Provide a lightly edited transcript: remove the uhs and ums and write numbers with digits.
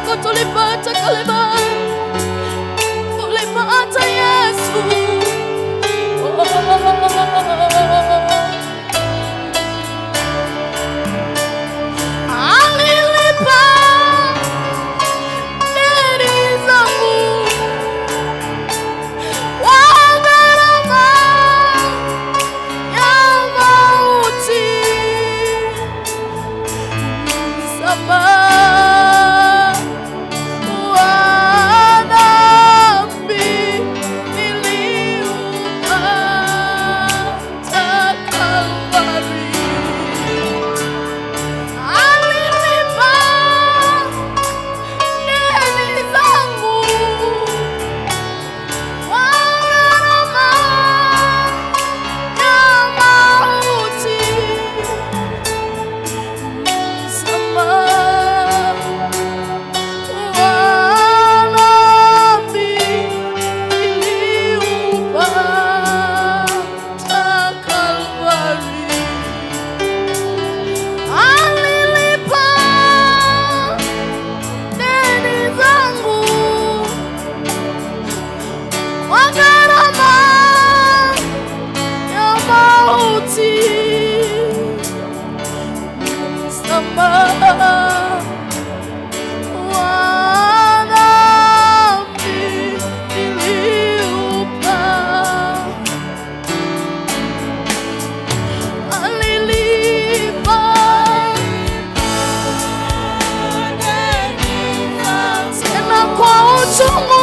lako tulipata Kalvari, tulipata Yesu. Alilipa deni zangu kwa gharama ya mauti. Msamaha wa dhambi niliupata Kalvari. Alilipa deni zangu kwa gharama ya mauti. Msamaha wa dhambi niliupata Kalvari. Alilipa deni zangu kwa gharama ya mauti. Msamaha wa dhambi niliupata. Alilipa tena kwa uchungu